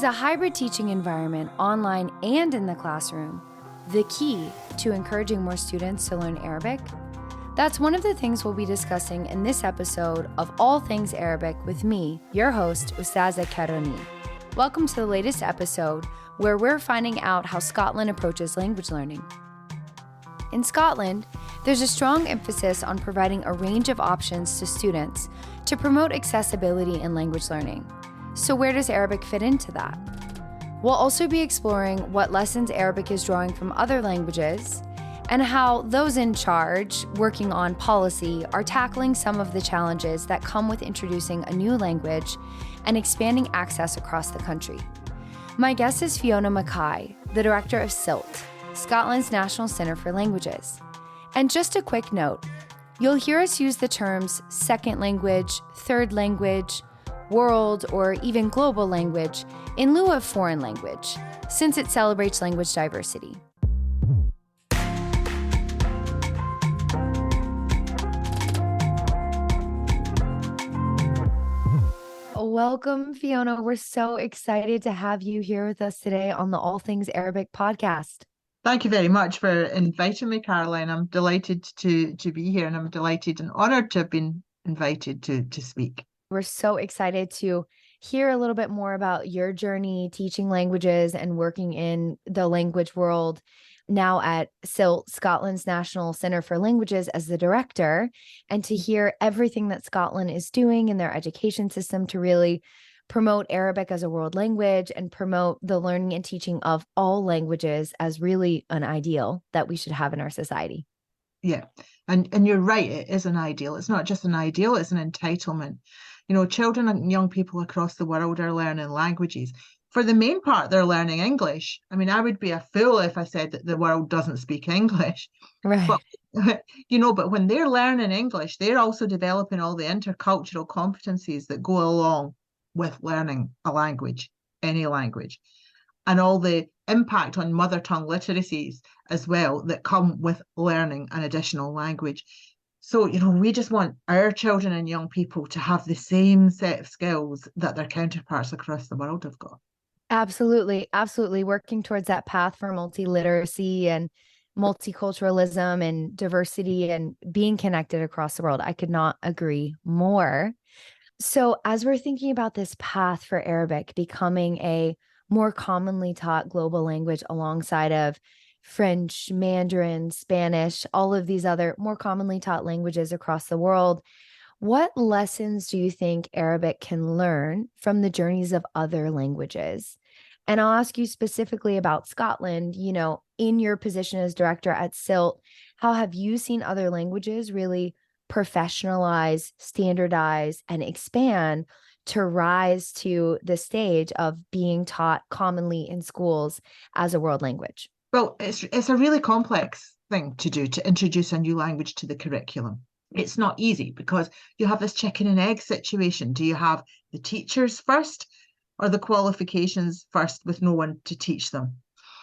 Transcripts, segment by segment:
Is a hybrid teaching environment, online and in the classroom, the key to encouraging more students to learn Arabic? That's one of the things we'll be discussing in this episode of All Things Arabic with me, your host, Ustaza Karoni. Welcome to the latest episode where we're finding out how Scotland approaches language learning. In Scotland, there's a strong emphasis on providing a range of options to students to promote accessibility in language learning. So where does Arabic fit into that? We'll also be exploring what lessons Arabic is drawing from other languages and how those in charge, working on policy, are tackling some of the challenges that come with introducing a new language and expanding access across the country. My guest is Fhiona Mackay, the Director of SCILT, Scotland's National Centre for Languages. And just a quick note, you'll hear us use the terms second language, third language, world, or even global language in lieu of foreign language, since it celebrates language diversity. Welcome, Fhiona. We're so excited to have you here with us today on the All Things Arabic podcast. Thank you very much for inviting me, Caroline. I'm delighted to be here, and I'm delighted and honoured to have been invited to speak. We're so excited to hear a little bit more about your journey teaching languages and working in the language world now at SCILT, Scotland's National Centre for Languages, as the director, and to hear everything that Scotland is doing in their education system to really promote Arabic as a world language and promote the learning and teaching of all languages as really an ideal that we should have in our society. Yeah, and you're right, it is an ideal. It's not just an ideal, it's an entitlement. You know, children and young people across the world are learning languages. For the main part, they're learning English. I mean, I would be a fool if I said that the world doesn't speak English. Right. But, but when they're learning English, they're also developing all the intercultural competencies that go along with learning a language, any language, and all the impact on mother tongue literacies as well that come with learning an additional language. So, we just want our children and young people to have the same set of skills that their counterparts across the world have got. Absolutely. Absolutely. Working towards that path for multiliteracy and multiculturalism and diversity and being connected across the world. I could not agree more. So as we're thinking about this path for Arabic becoming a more commonly taught global language alongside of French, Mandarin, Spanish, all of these other more commonly taught languages across the world, what lessons do you think Arabic can learn from the journeys of other languages? And I'll ask you specifically about Scotland, in your position as director at SCILT, how have you seen other languages really professionalize, standardize, and expand to rise to the stage of being taught commonly in schools as a world language? Well, it's a really complex thing to do, to introduce a new language to the curriculum. It's not easy because you have this chicken and egg situation. Do you have the teachers first or the qualifications first with no one to teach them?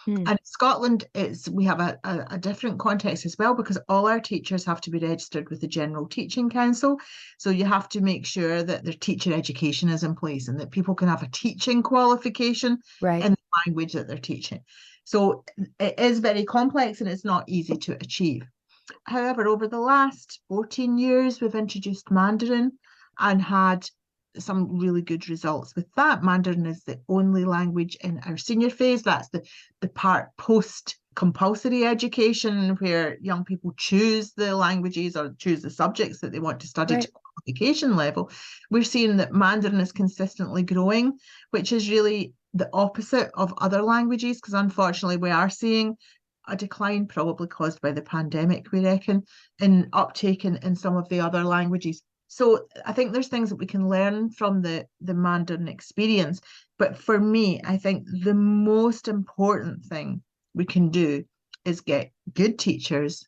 And in Scotland, we have a different context as well, because all our teachers have to be registered with the General Teaching Council. So you have to make sure that their teacher education is in place and that people can have a teaching qualification in the language that they're teaching. So it is very complex and it's not easy to achieve. However, over the last 14 years, we've introduced Mandarin and had some really good results with that. Mandarin is the only language in our senior phase. That's the part post compulsory education where young people choose the languages or choose the subjects that they want to study to qualification level. We're seeing that Mandarin is consistently growing, which is really the opposite of other languages, because unfortunately we are seeing a decline, probably caused by the pandemic, we reckon, in uptake in some of the other languages. So I think there's things that we can learn from the Mandarin experience. But for me, I think the most important thing we can do is get good teachers,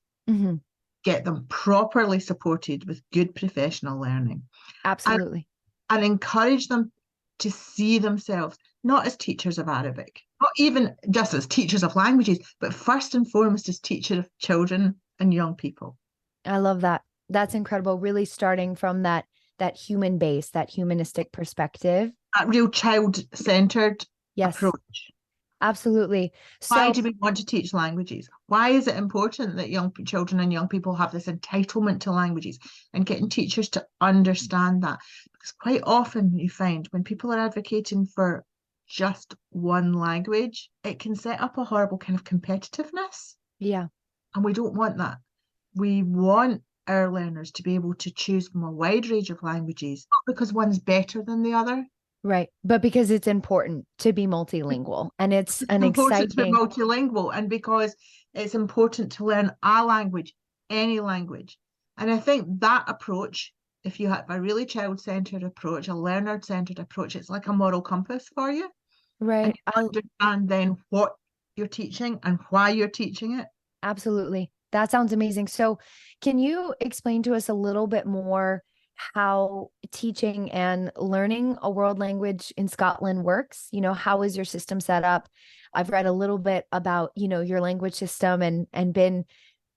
get them properly supported with good professional learning. Absolutely. And encourage them to see themselves not as teachers of Arabic, not even just as teachers of languages, but first and foremost as teachers of children and young people. I love that. That's incredible. Really starting from that human base, that humanistic perspective. That real child-centered Yes, approach. absolutely. Why So, do we want to teach languages? Why is it important that young children and young people have this entitlement to languages, and getting teachers to understand that? Because quite often you find when people are advocating for just one language, it can set up a horrible kind of competitiveness. yeah. And we don't want that. We want our learners to be able to choose from a wide range of languages, not because one's better than the other. Right. But because it's important to be multilingual and it's It's an important to be exciting, multilingual, and because it's important to learn a language, any language. And I think that approach, if you have a really child-centered approach, a learner-centered approach, it's like a moral compass for you. And right. you understand then what you're teaching and why you're teaching it. Absolutely. That sounds amazing. So, can you explain to us a little bit more how teaching and learning a world language in Scotland works? How is your system set up? I've read a little bit about, your language system and been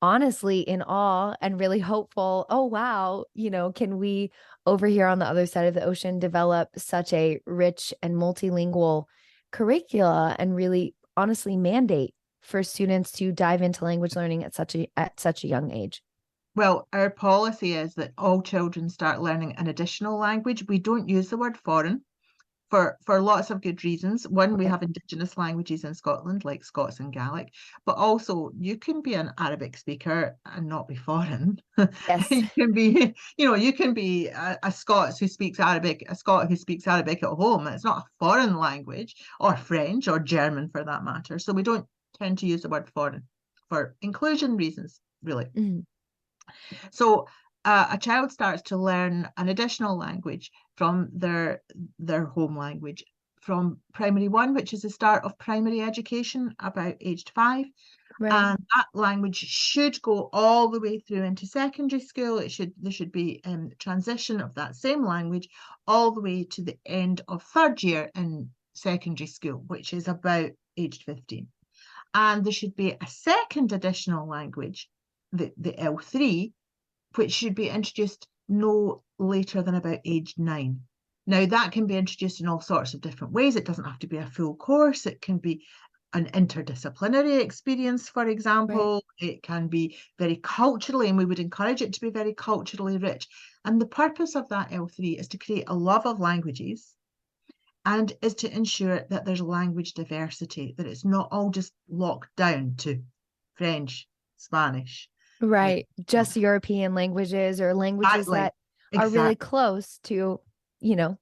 honestly in awe and really hopeful. Oh, wow. Can we over here on the other side of the ocean develop such a rich and multilingual curricula and really honestly mandate for students to dive into language learning at such a young age? Well, our policy is that all children start learning an additional language. We don't use the word foreign for lots of good reasons. One, we Okay. have Indigenous languages in Scotland, like Scots and Gaelic, but also you can be an Arabic speaker and not be foreign. Yes. You can be, you can be a Scot who speaks Arabic, a Scot who speaks Arabic at home. It's not a foreign language, or French or German for that matter. So we don't tend to use the word foreign for inclusion reasons, really. Mhm. So a child starts to learn an additional language from their home language from primary one, which is the start of primary education, about aged 5. Right. And that language should go all the way through into secondary school. There should be transition of that same language all the way to the end of third year in secondary school, which is about aged 15. And there should be a second additional language, the L3, which should be introduced no later than about age 9. Now, that can be introduced in all sorts of different ways. It doesn't have to be a full course. It can be an interdisciplinary experience, for Right. example. It can be very culturally, and we would encourage it to be very culturally rich. And the purpose of that L3 is to create a love of languages, and is to ensure that there's language diversity, that it's not all just locked down to French, Spanish. Right. Just European languages or languages Exactly. that are really Exactly. close to,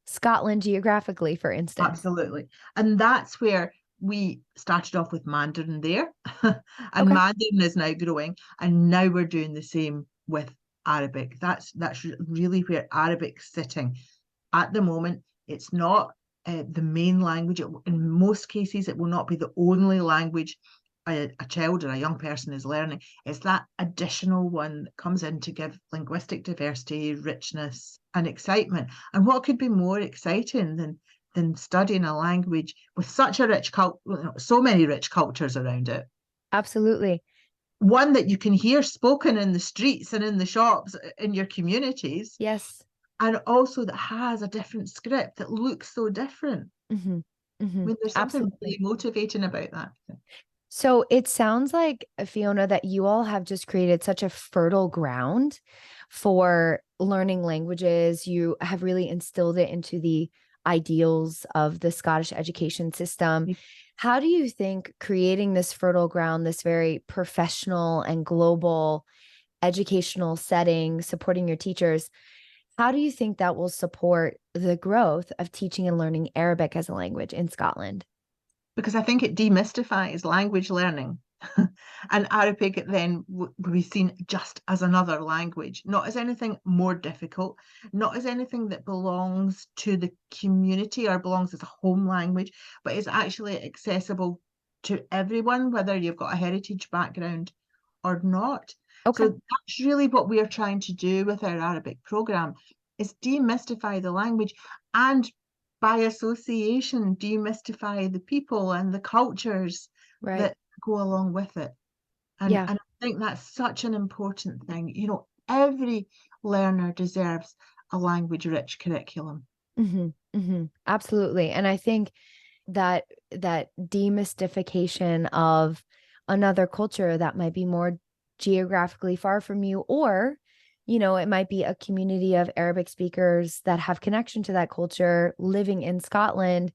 Scotland geographically, for instance. Absolutely. And that's where we started off with Mandarin there. And Okay. Mandarin is now growing. And now we're doing the same with Arabic. That's really where Arabic's sitting. At the moment, it's not the main language. In most cases, it will not be the only language a child or a young person is learning. It's that additional one that comes in to give linguistic diversity, richness, and excitement. And what could be more exciting than studying a language with such a rich so many rich cultures around it? Absolutely. One that you can hear spoken in the streets and in the shops in your communities, Yes. and also that has a different script that looks so different. Hmm. I Hmm. mean, there's something Absolutely. really motivating about that. So it sounds like, Fiona, that you all have just created such a fertile ground for learning languages. You have really instilled it into the ideals of the Scottish education system. How do you think creating this fertile ground, this very professional and global educational setting, supporting your teachers, how do you think that will support the growth of teaching and learning Arabic as a language in Scotland? Because I think it demystifies language learning. And Arabic then will be seen just as another language, not as anything more difficult, not as anything that belongs to the community or belongs as a home language, but is actually accessible to everyone, whether you've got a heritage background or not. Okay. So that's really what we are trying to do with our Arabic program, is demystify the language, and by association, demystify the people and the cultures Right. that go along with it. Yeah. And I think that's such an important thing. Every learner deserves a language rich curriculum. Hmm. Hmm. Absolutely. And I think that that demystification of another culture that might be more geographically far from you, or it might be a community of Arabic speakers that have connection to that culture living in Scotland.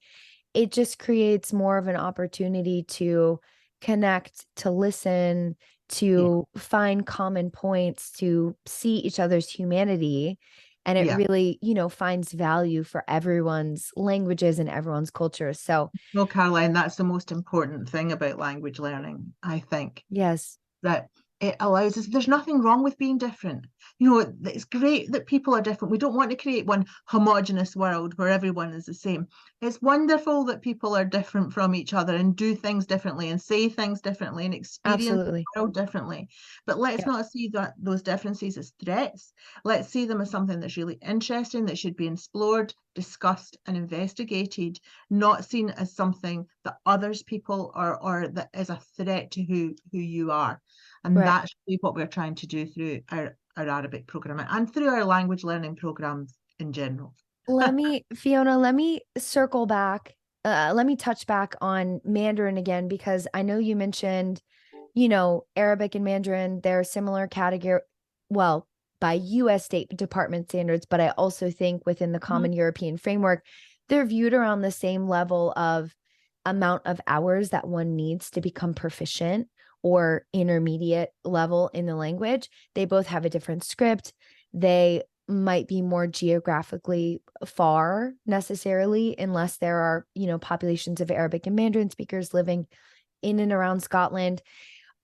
It just creates more of an opportunity to connect, to listen, Yeah. to find common points, to see each other's humanity. And it Yeah. really, finds value for everyone's languages and everyone's cultures. So, No, Caroline, that's the most important thing about language learning, I think. yes, That it allows us, there's nothing wrong with being different. It's great that people are different. We don't want to create one homogenous world where everyone is the same. It's wonderful that people are different from each other and do things differently and say things differently and experience the absolutely. world differently. But let's Yep. not see those differences as threats. Let's see them as something that's really interesting, that should be explored, discussed, and investigated, not seen as something that others people or that is a threat to who you are. And Right. that's really what we're trying to do through our Arabic programming and through our language learning programs in general. Fiona, let me circle back. Let me touch back on Mandarin again, because I know you mentioned, Arabic and Mandarin, they're similar category, well, by US State Department standards, but I also think within the Mhm. Common European Framework, they're viewed around the same level of amount of hours that one needs to become proficient or intermediate level in the language. They both have a different script. They might be more geographically far necessarily, unless there are, populations of Arabic and Mandarin speakers living in and around Scotland.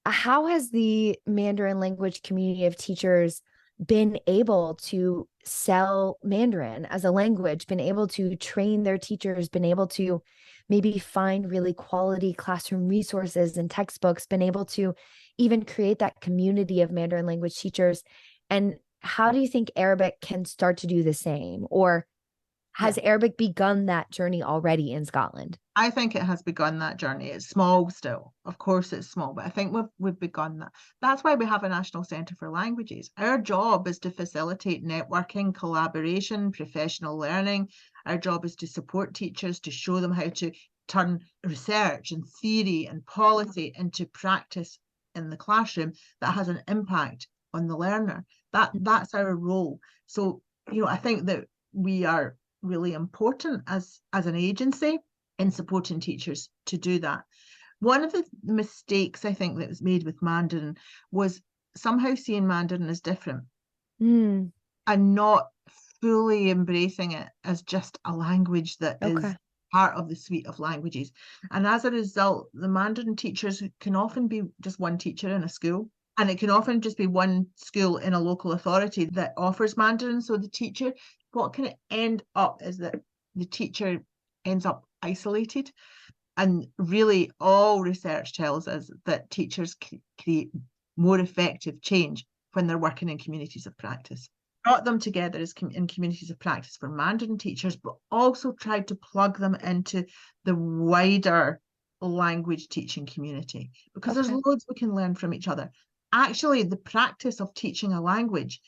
How has the Mandarin language community of teachers been able to sell Mandarin as a language, been able to train their teachers, been able to maybe find really quality classroom resources and textbooks, been able to even create that community of Mandarin language teachers? And how do you think Arabic can start to do the same? Or Yeah, has Arabic begun that journey already in Scotland? I think it has begun that journey. It's small still. Of course, it's small, but I think we've begun that. That's why we have a National Centre for Languages. Our job is to facilitate networking, collaboration, professional learning. Our job is to support teachers, to show them how to turn research and theory and policy into practice in the classroom that has an impact on the learner. That's our role. So, I think that we are really important as an agency in supporting teachers to do that. One of the mistakes I think that was made with Mandarin was somehow seeing Mandarin as different Mm, and not fully embracing it as just a language that is okay. part of the suite of languages. And as a result, the Mandarin teachers can often be just one teacher in a school. And it can often just be one school in a local authority that offers Mandarin. So the teacher, what can it end up is that the teacher ends up isolated. And really, all research tells us that teachers create more effective change when they're working in communities of practice. Brought them together as in communities of practice for Mandarin teachers, but also tried to plug them into the wider language teaching community, because there's Okay. loads we can learn from each other. Actually, the practice of teaching a language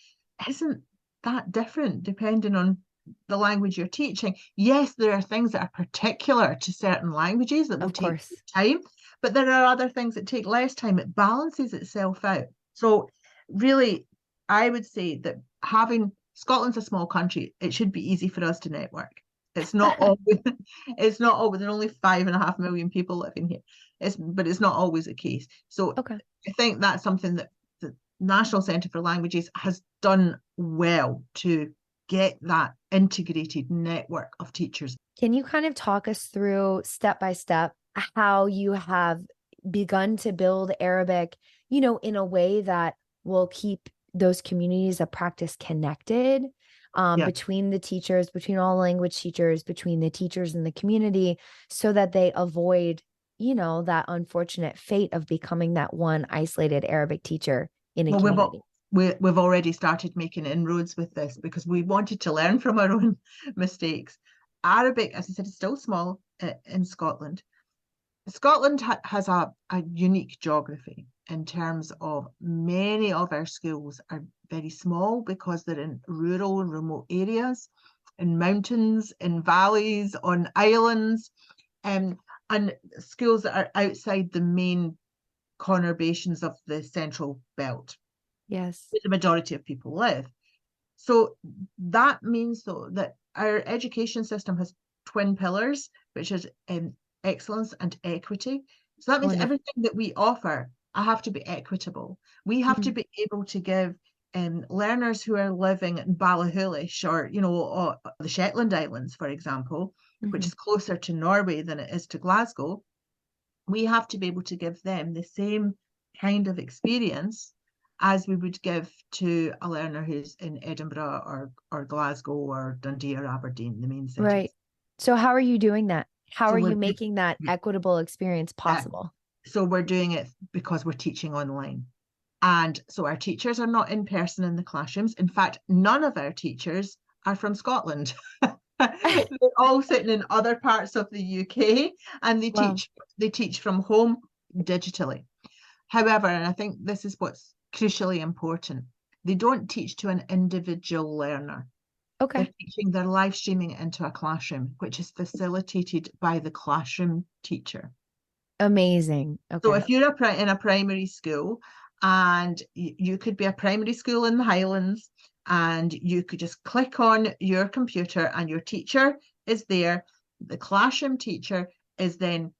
isn't that different depending on the language you're teaching. Yes, there are things that are particular to certain languages that will Of take course. time, but there are other things that take less time. It balances itself out. So really, I would say that having Scotland's a small country, it should be easy for us to network. It's not always, it's not always, there are only 5.5 million people living here. But it's not always the case. So Okay. I think that's something that the National Centre for Languages has done well to get that integrated network of teachers. Can you kind of talk us through step by step how you have begun to build Arabic, in a way that will keep those communities of practice connected, Yeah. between the teachers, between all language teachers, between the teachers and the community, so that they avoid, that unfortunate fate of becoming that one isolated Arabic teacher in a Well, community? we've already started making inroads with this because we wanted to learn from our own mistakes. Arabic, as I said, is still small in Scotland. Scotland has a unique geography in terms of many of our schools are very small because they're in rural and remote areas, in mountains, in valleys, on islands. and schools that are outside the main conurbations of the central belt, Yes. where the majority of people live. So that means, though, that our education system has twin pillars, which is excellence and equity. So that means Wonderful. everything that we offer, I have to be equitable. We have to Mm. be able to give learners who are living in Ballachulish or, or the Shetland Islands, for example, which Mhm. is closer to Norway than it is to Glasgow, we have to be able to give them the same kind of experience as we would give to a learner who's in Edinburgh or Glasgow or Dundee or Aberdeen, the main Right. cities. So how are you doing that? How So are we're you making that equitable experience yeah, possible? so we're doing it because we're teaching online. And so our teachers are not in person in the classrooms. In fact, none of our teachers are from Scotland. They're all sitting in other parts of the UK, and Wow. they teach from home digitally. However, and I think this is what's crucially important, they don't teach to an individual learner. They're Okay. teaching, they're live streaming it into a classroom, which is facilitated by the classroom teacher. Amazing. So Okay. if you're in a primary school, and you could be a primary school in the Highlands, and you could just click on your computer and your teacher is there. The classroom teacher is then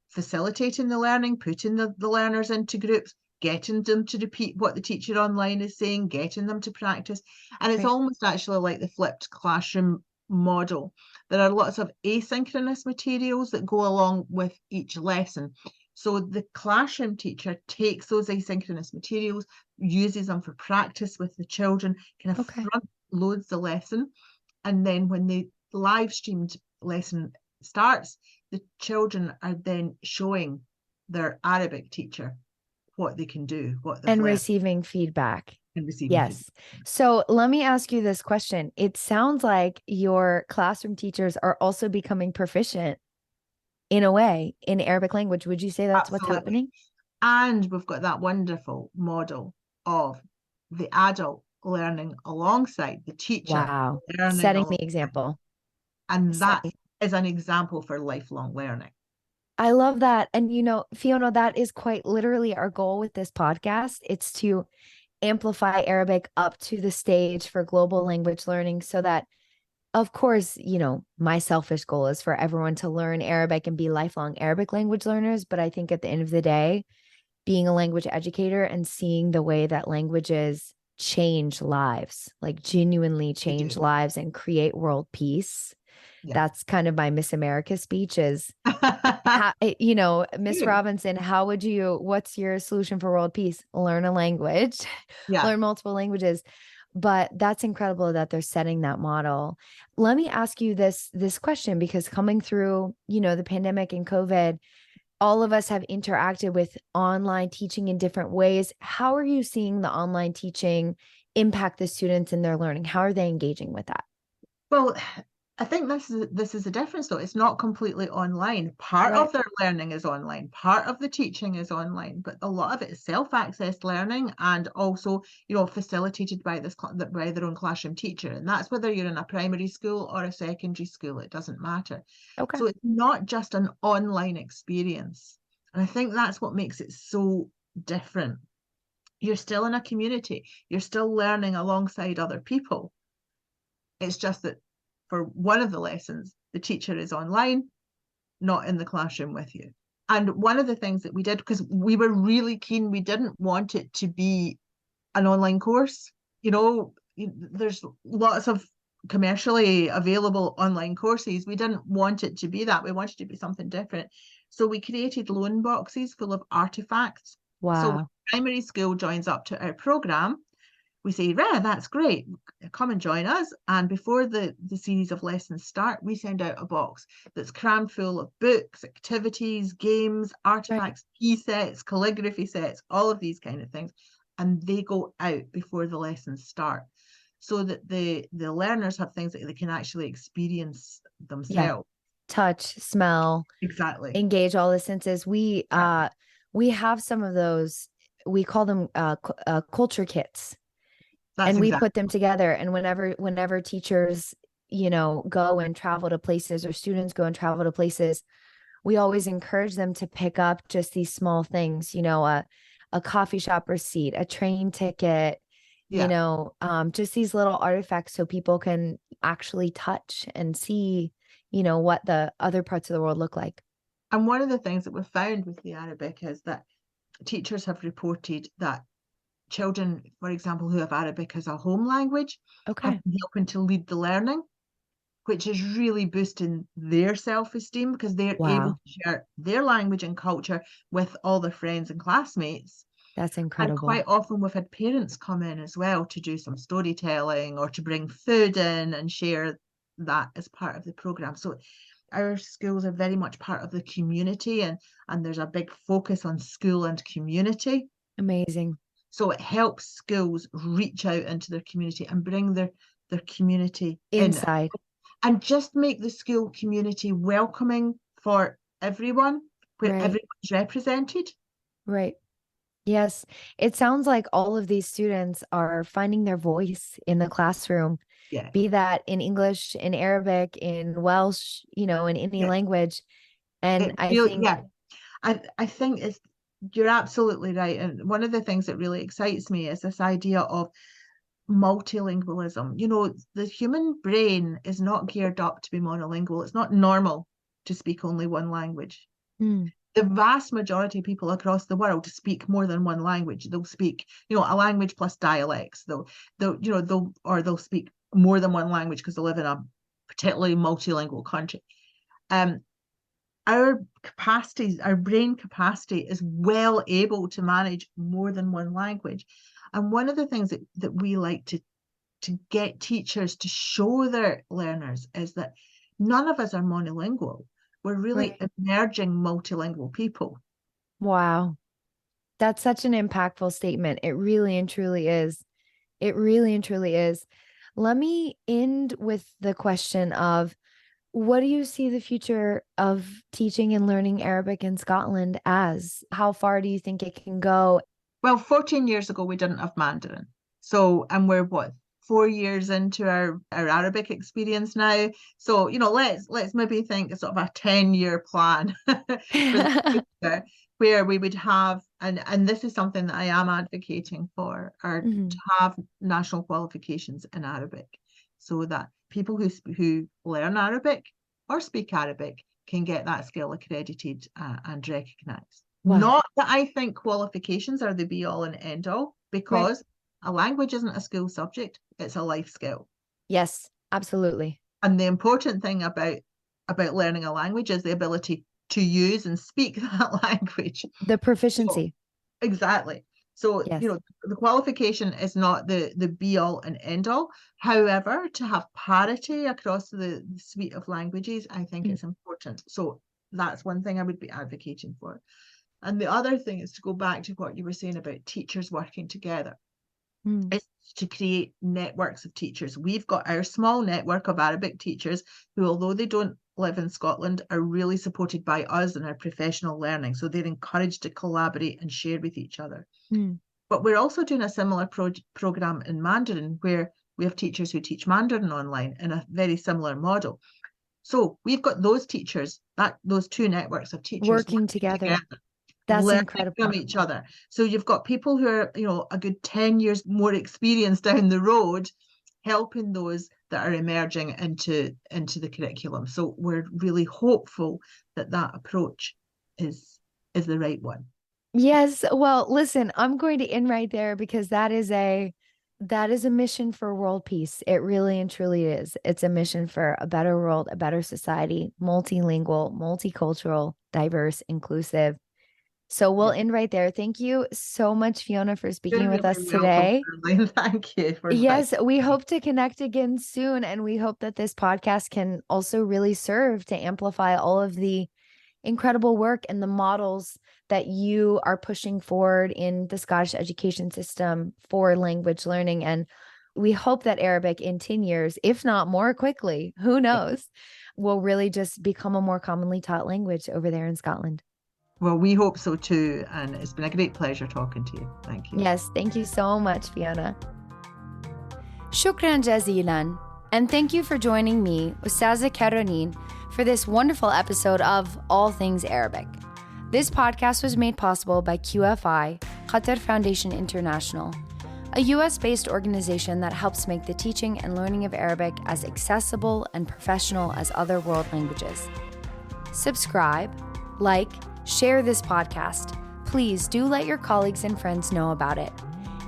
facilitating the learning, putting the learners into groups, getting them to repeat what the teacher online is saying, getting them to practice. And it's Right. almost actually like the flipped classroom model. There are lots of asynchronous materials that go along with each lesson. So the classroom teacher takes those asynchronous materials, uses them for practice with the children, kind of Okay. front loads the lesson. And then when the live streamed lesson starts, the children are then showing their Arabic teacher what they can do, what they've And learned, receiving feedback. and receiving feedback. Yes. So let me ask you this question. It sounds like your classroom teachers are also becoming proficient in a way in Arabic language. Would you say that's what's Absolutely. happening? And we've got that wonderful model of the adult learning alongside the teacher, Wow. learning Setting the alongside. example. And that Setting. is an example for lifelong learning. I love that. And Fiona, that is quite literally our goal with this podcast. It's to amplify Arabic up to the stage for global language learning so that, of course, my selfish goal is for everyone to learn Arabic and be lifelong Arabic language learners. But I think at the end of the day, being a language educator and seeing the way that languages change lives, like genuinely They change do. lives and create world peace. Yeah. That's kind of my Miss America speech is, Miss Good. Robinson, what's your solution for world peace? Learn a language, Yeah. learn multiple languages. But that's incredible that they're setting that model. Let me ask you this question, because coming through, the pandemic and COVID, all of us have interacted with online teaching in different ways. How are you seeing the online teaching impact the students in their learning? How are they engaging with that? Well, I think this is the difference though. It's not completely online. Part Right. of their learning is online, part of the teaching is online, but a lot of it is self-accessed learning and also, facilitated by by their own classroom teacher. And that's whether you're in a primary school or a secondary school, it doesn't matter. Okay. So it's not just an online experience. And I think that's what makes it so different. You're still in a community, you're still learning alongside other people. It's just that for one of the lessons, the teacher is online, not in the classroom with you. And one of the things that we did, because we were really keen, we didn't want it to be an online course. There's lots of commercially available online courses. We didn't want it to be that. We wanted it to be something different. So we created loan boxes full of artifacts. So when Wow. primary school joins up to our program, we say, "Right, that's great. Come and join us." And before the series of lessons start, we send out a box that's crammed full of books, activities, games, Right. artifacts, key sets, calligraphy sets, all of these kind of things. And they go out before the lessons start so that the learners have things that they can actually experience Yeah. themselves. Touch, smell, Exactly. engage all the senses. We Exactly. we have some of those. We call them culture kits, That's and we exactly. put them together. And whenever teachers, go and travel to places, or students go and travel to places, we always encourage them to pick up just these small things, a coffee shop receipt, a train ticket, Yeah. just these little artifacts so people can actually touch and see, what the other parts of the world look like. And one of the things that we've found with the Arabic is that teachers have reported that children, for example, who have Arabic as a home language, Okay. have been helping to lead the learning, which is really boosting their self-esteem because they're able Wow. to share their language and culture with all their friends and classmates. That's And incredible. quite often we've had parents come in as well to do some storytelling or to bring food in and share that as part of the program. So our schools are very much part of the community, and there's a big focus on school and community. Amazing. So it helps schools reach out into their community and bring their community in Inside. and just make the school community welcoming for everyone, where Right. everyone's represented. Right. Yes. It sounds like all of these students are finding their voice in the classroom, Yeah. be that in English, in Arabic, in Welsh, in any Yeah. language. And It I really, think, yeah. I think you're absolutely right. And one of the things that really excites me is this idea of multilingualism. The human brain is not geared up to be monolingual. It's not normal to speak only one language. mm, The vast majority of people across the world speak more than one language. They'll speak, a language plus dialects. They'll speak more than one language because they live in a particularly multilingual country. Our capacities, our brain capacity is well able to manage more than one language. And one of the things that we like to get teachers to show their learners is that none of us are monolingual. We're really right. emerging multilingual people. Wow. That's such an impactful statement. It really and truly is. It really and truly is. Let me end with the question of, what do you see the future of teaching and learning Arabic in Scotland as? How far do you think it can go? Well, 14 years ago, we didn't have Mandarin. So, and we're what, 4 years into our Arabic experience now. So, let's maybe think sort of a 10-year plan for the future, where we would have, and this is something that I am advocating for, are to have national qualifications in Arabic, so that people who learn Arabic or speak Arabic can get that skill accredited and recognised. Wow. Not that I think qualifications are the be all and end all, because a language isn't a school subject, it's a life skill. Yes, absolutely. And the important thing about learning a language is the ability to use and speak that language. The proficiency. So, exactly. So, yes. The qualification is not the be all and end all. However, to have parity across the suite of languages, I think it's important. So that's one thing I would be advocating for. And the other thing is to go back to what you were saying about teachers working together. It's to create networks of teachers. We've got our small network of Arabic teachers who, although they don't live in Scotland, are really supported by us in our professional learning. So they're encouraged to collaborate and share with each other. But we're also doing a similar program in Mandarin, where we have teachers who teach Mandarin online in a very similar model. So we've got those teachers, those two networks of teachers working together. That's learning incredible. from each other. So you've got people who are, a good 10 years more experience down the road, helping those that are emerging into the curriculum. So we're really hopeful that approach is the right one. Yes. Well, listen, I'm going to end right there, because that is a mission for world peace. It really and truly is. It's a mission for a better world, a better society, multilingual, multicultural, diverse, inclusive. So we'll end right there. Thank you so much, Fhiona, for speaking with us today. Thank you. Yes, we hope to connect again soon. And we hope that this podcast can also really serve to amplify all of the incredible work and the models that you are pushing forward in the Scottish education system for language learning. And we hope that Arabic in 10 years, if not more quickly, who knows, will really just become a more commonly taught language over there in Scotland. Well, we hope so too. And it's been a great pleasure talking to you. Thank you. Yes, thank you so much, Fhiona. Shukran jazilan. And thank you for joining me, Ustaza Caroline, for this wonderful episode of All Things Arabic. This podcast was made possible by QFI, Qatar Foundation International, a US-based organization that helps make the teaching and learning of Arabic as accessible and professional as other world languages. Subscribe, like, share this podcast. Please do let your colleagues and friends know about it.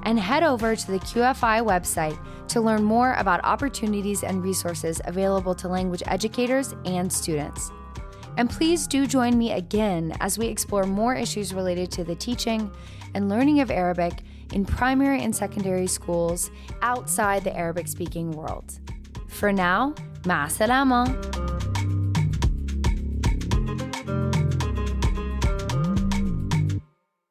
And head over to the QFI website to learn more about opportunities and resources available to language educators and students. And please do join me again as we explore more issues related to the teaching and learning of Arabic in primary and secondary schools outside the Arabic-speaking world. For now, ma salama.